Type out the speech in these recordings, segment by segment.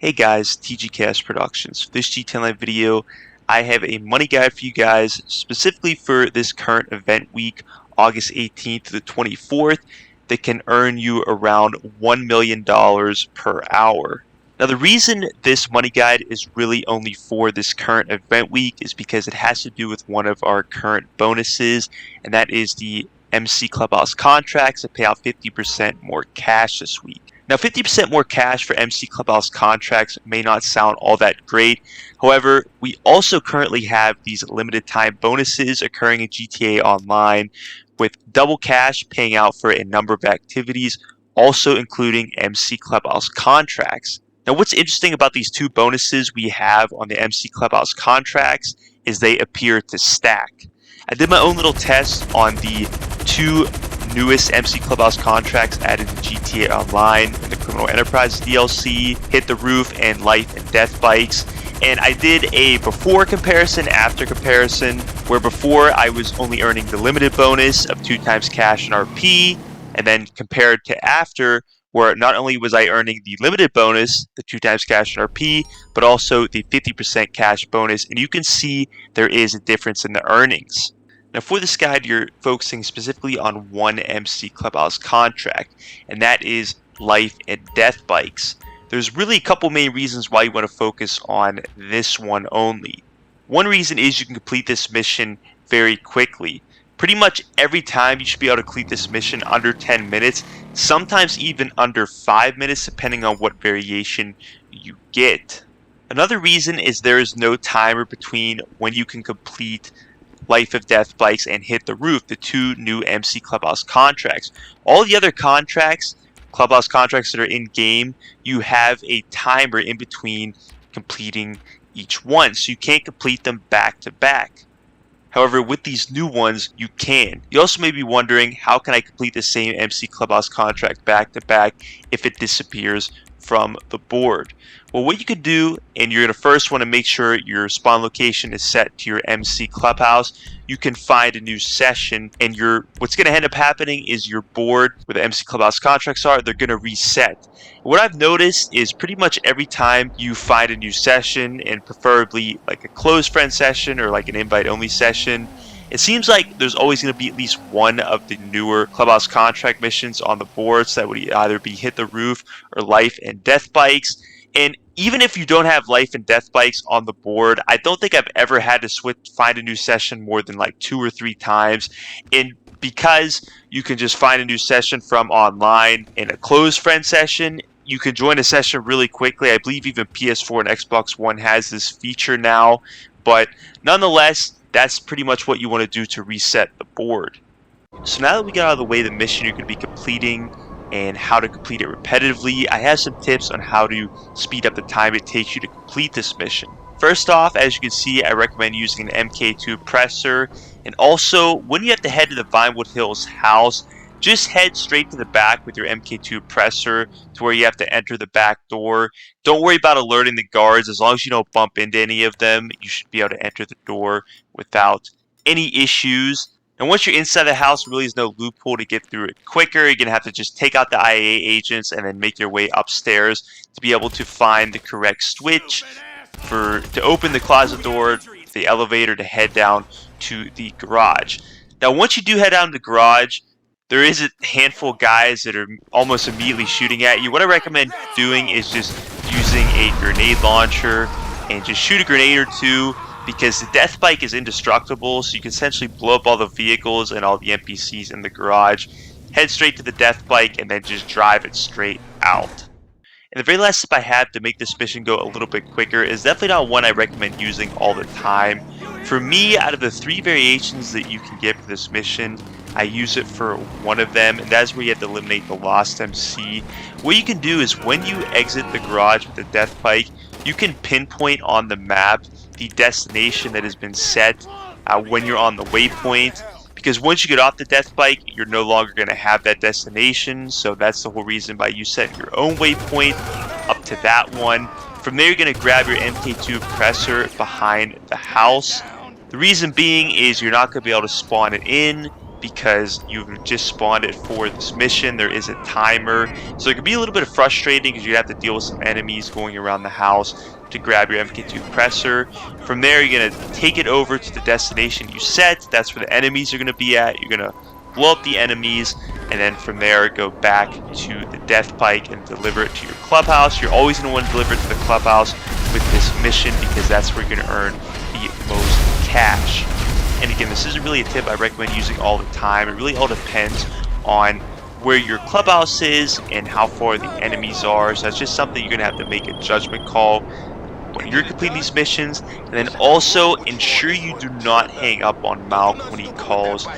Hey guys, TGKS Productions. For this G10 Live video, I have a money guide for you guys specifically for this current event week, August 18th to the 24th, that can earn you around $1 million per hour. Now the reason this money guide is really only for this current event week is because it has to do with one of our current bonuses, and that is the MC Clubhouse contracts that pay out 50% more cash this week. Now, 50% more cash for MC Clubhouse contracts may not sound all that great. However, we also currently have these limited time bonuses occurring in GTA Online with double cash paying out for a number of activities, also including MC Clubhouse contracts. Now, what's interesting about these two bonuses we have on the MC Clubhouse contracts is they appear to stack. I did my own little test on the two newest MC Clubhouse contracts added to GTA Online in the Criminal Enterprise DLC, Hit the Roof, and Life and Death Bikes. And I did a before comparison, after comparison, where before I was only earning the limited bonus of 2 times cash and RP, and then compared to after, where not only was I earning the limited bonus, the 2 times cash and RP, but also the 50% cash bonus, and you can see there is a difference in the earnings. Now for this guide, you're focusing specifically on one MC Clubhouse contract, and that is Life and Death Bikes. There's really a couple main reasons why you want to focus on this one only. One reason is you can complete this mission very quickly. Pretty much every time you should be able to complete this mission under 10 minutes, sometimes even under 5 minutes depending on what variation you get. Another reason is there is no timer between when you can complete Life of Death Bikes and Hit the Roof, the two new MC Clubhouse contracts. All the other contracts, Clubhouse contracts that are in game, you have a timer in between completing each one, so you can't complete them back to back. However, with these new ones, you can. You also may be wondering, how can I complete the same MC Clubhouse contract back to back if it disappears from the board? Well, what you could do, and you're going to first want to make sure your spawn location is set to your MC Clubhouse. You can find a new session, and what's going to end up happening is your board where the MC Clubhouse contracts are, they're going to reset. What I've noticed is pretty much every time you find a new session, and preferably like a closed friend session or like an invite only session, it seems like there's always going to be at least one of the newer Clubhouse contract missions on the board, so that would either be Hit the Roof or Life and Death Bikes. And even if you don't have Life and Death Bikes on the board, I don't think I've ever had to find a new session more than like 2 or 3 times. And because you can just find a new session from online in a closed friend session, you can join a session really quickly. I believe even PS4 and Xbox One has this feature now. But nonetheless, that's pretty much what you want to do to reset the board. So now that we got out of the way the mission you're going to be completing and how to complete it repetitively, I have some tips on how to speed up the time it takes you to complete this mission. First off, as you can see, I recommend using an MK2 presser, and also when you have to head to the Vinewood Hills house, just head straight to the back with your MK2 presser to where you have to enter the back door. Don't worry about alerting the guards. As long as you don't bump into any of them, you should be able to enter the door without any issues. And once you're inside the house, really is no loophole to get through it quicker. You're going to have to just take out the IA agents and then make your way upstairs to be able to find the correct switch to open the closet door, the elevator to head down to the garage. Now, once you do head down to the garage, there is a handful of guys that are almost immediately shooting at you. What I recommend doing is just using a grenade launcher and just shoot a grenade or two, because the death bike is indestructible, so you can essentially blow up all the vehicles and all the NPCs in the garage, head straight to the death bike, and then just drive it straight out. And the very last tip I have to make this mission go a little bit quicker is definitely not one I recommend using all the time. For me, out of the 3 variations that you can get for this mission, I use it for one of them, and that's where you have to eliminate the Lost MC. What you can do is when you exit the garage with the death bike, you can pinpoint on the map the destination that has been set when you're on the waypoint, because once you get off the death bike, you're no longer going to have that destination. So that's the whole reason by you set your own waypoint up to that one. From there, you're going to grab your MK2 presser behind the house. The reason being is you're not going to be able to spawn it in because you've just spawned it for this mission. There is a timer, so it can be a little bit frustrating because you have to deal with some enemies going around the house to grab your MK2 compressor. From there, you're going to take it over to the destination you set. That's where the enemies are going to be at. You're going to blow up the enemies, and then from there, go back to the death pike and deliver it to your clubhouse. You're always going to want to deliver it to the clubhouse with this mission because that's where you're going to earn the most cash. And again, this isn't really a tip I recommend using all the time. It really all depends on where your clubhouse is and how far the enemies are. So that's just something you're going to have to make a judgment call when you're completing these missions. And then also ensure you do not hang up on Malk when he calls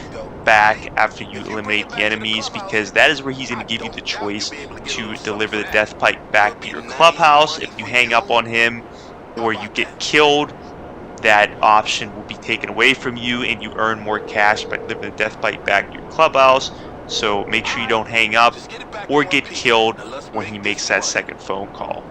back after you eliminate the enemies, because that is where he's going to give you the choice to deliver the death pike back to your clubhouse. If you hang up on him or you get killed, that option will be taken away from you and you earn more cash by delivering the death pike back to your clubhouse. So make sure you don't hang up or get killed when he makes that second phone call.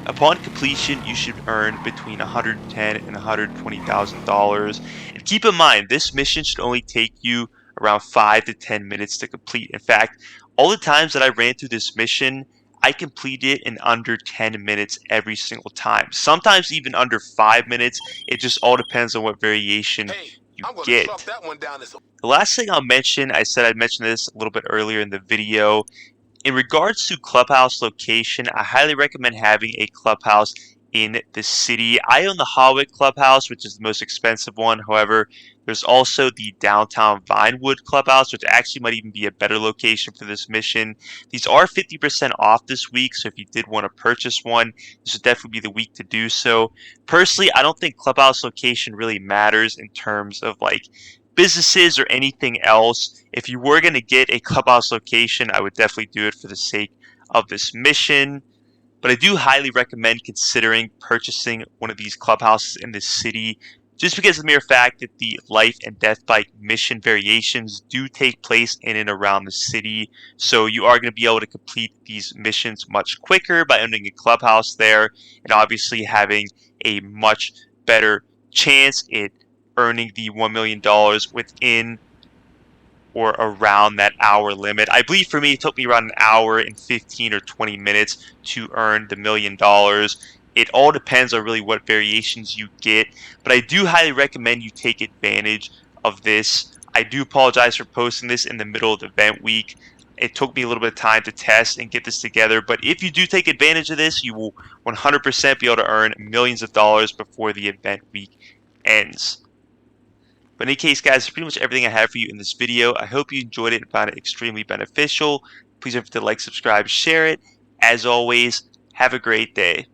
Upon completion, you should earn between $110,000 and $120,000. And keep in mind, this mission should only take you around 5 to 10 minutes to complete. In fact, all the times that I ran through this mission, I completed it in under 10 minutes every single time. Sometimes even under 5 minutes. It just all depends on what variation you get. The last thing I'll mention, I said I'd mention this a little bit earlier in the video. In regards to clubhouse location, I highly recommend having a clubhouse in the city. I own the Hawick clubhouse, which is the most expensive one. However, there's also the downtown Vinewood clubhouse, which actually might even be a better location for this mission. These are 50% off this week, so if you did want to purchase one, this would definitely be the week to do so. Personally, I don't think clubhouse location really matters in terms of like businesses or anything else. If you were going to get a clubhouse location, I would definitely do it for the sake of this mission. But I do highly recommend considering purchasing one of these clubhouses in this city, just because of the mere fact that the life and death bike mission variations do take place in and around the city. So you are going to be able to complete these missions much quicker by owning a clubhouse there, and obviously having a much better chance at earning the $1 million within or around that hour limit. I believe for me, it took me around an hour and 15 or 20 minutes to earn the $1 million. It all depends on really what variations you get, but I do highly recommend you take advantage of this. I do apologize for posting this in the middle of the event week. It took me a little bit of time to test and get this together, but if you do take advantage of this, you will 100% be able to earn millions of dollars before the event week ends. But in any case, guys, that's pretty much everything I have for you in this video. I hope you enjoyed it and found it extremely beneficial. Please don't forget to like, subscribe, share it. As always, have a great day.